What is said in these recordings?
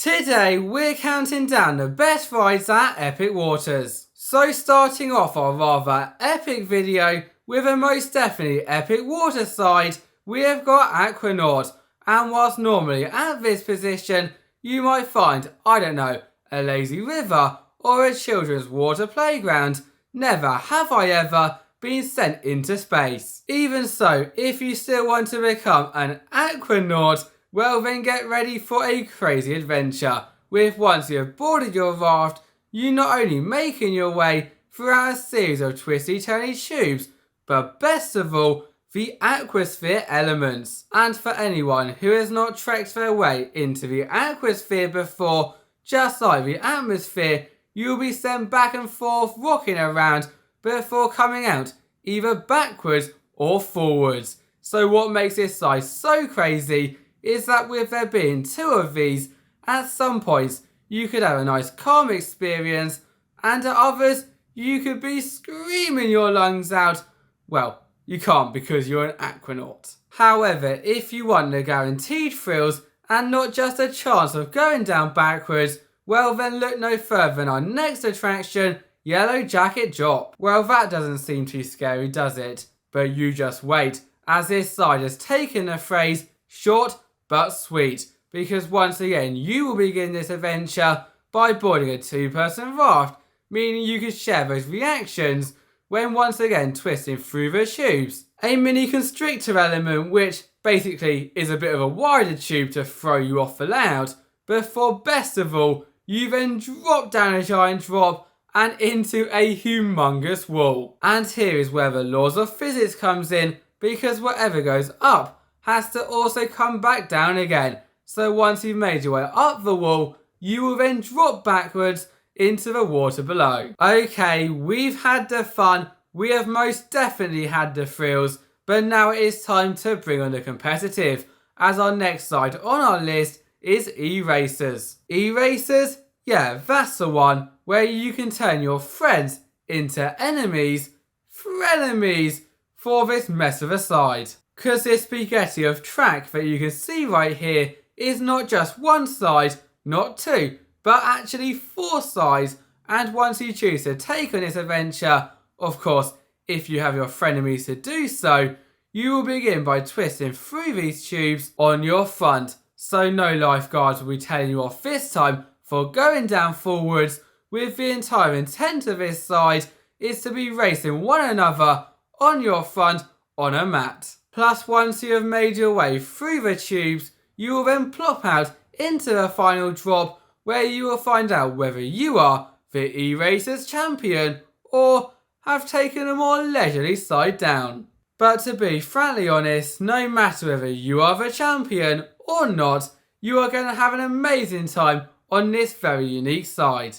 Today we're counting down the best rides at Epic Waters. So starting off our rather epic video with a most definitely epic water slide, we have got Aquanaut, and whilst normally at this position you might find, I don't know, a lazy river or a children's water playground, never have I ever been sent into space. Even so, if you still want to become an Aquanaut, well then get ready for a crazy adventure, with once you have boarded your raft, you not only making your way throughout a series of twisty turny tubes, but best of all, the aquasphere elements. And for anyone who has not trekked their way into the aquasphere before, just like the atmosphere, you will be sent back and forth rocking around before coming out either backwards or forwards. So what makes this slide so crazy is that with there being two of these, at some points you could have a nice calm experience, and at others you could be screaming your lungs out. Well, you can't because you're an Aquanaut. However, if you want the guaranteed thrills and not just a chance of going down backwards, well then look no further than our next attraction, Yellowjacket Drop. Well, that doesn't seem too scary, does it? But you just wait, as this slide has taken the phrase short but sweet, because once again you will begin this adventure by boarding a two-person raft, meaning you can share those reactions when once again twisting through the tubes. A mini constrictor element, which basically is a bit of a wider tube to throw you off the layout, before best of all you then drop down a giant drop and into a humongous wall. And here is where the laws of physics comes in, because whatever goes up has to also come back down again. So once you've made your way up the wall, you will then drop backwards into the water below. Okay, we've had the fun, we have most definitely had the thrills, but now it is time to bring on the competitive, as our next slide on our list is E-Racers. E-Racers? Yeah, that's the one where you can turn your friends into enemies, frenemies, for this mess of a slide. Cause this spaghetti of track that you can see right here is not just one slide, not two, but actually 4 slides, and once you choose to take on this adventure, of course, if you have your frenemies to do so, you will begin by twisting through these tubes on your front, so no lifeguards will be telling you off this time for going down forwards, with the entire intent of this slide is to be racing one another on your front on a mat. Plus once you have made your way through the tubes, you will then plop out into the final drop, where you will find out whether you are the E-Racers champion or have taken a more leisurely slide down. But to be frankly honest, no matter whether you are the champion or not, you are going to have an amazing time on this very unique slide.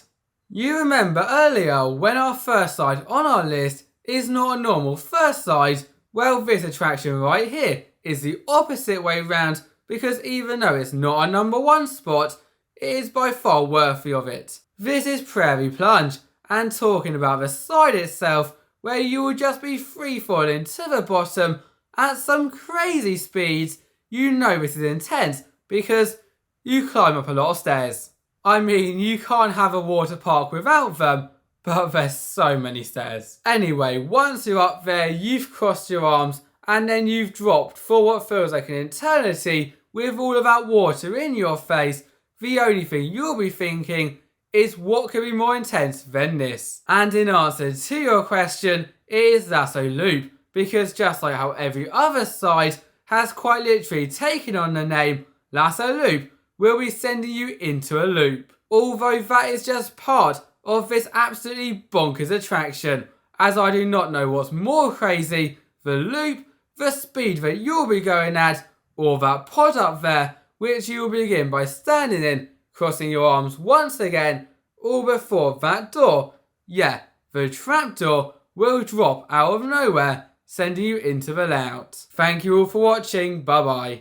You remember earlier when our first slide on our list is not a normal first slide? Well, this attraction right here is the opposite way round, because even though it's not a number 1 spot, it is by far worthy of it. This is Prairie Plunge, and talking about the slide itself, where you will just be free falling to the bottom at some crazy speeds, you know this is intense because you climb up a lot of stairs. I mean, you can't have a water park without them, but there's so many stairs. Anyway, once you're up there, you've crossed your arms and then you've dropped for what feels like an eternity with all of that water in your face. The only thing you'll be thinking is what could be more intense than this? And in answer to your question, it is Lasso Loop, because just like how every other side has quite literally taken on the name, Lasso Loop will be sending you into a loop. Although that is just part of this absolutely bonkers attraction, as I do not know what's more crazy, the loop, the speed that you'll be going at, or that pod up there, which you will begin by standing in, crossing your arms once again, all before that door, yeah, the trapdoor, will drop out of nowhere, sending you into the layout. Thank you all for watching, bye bye.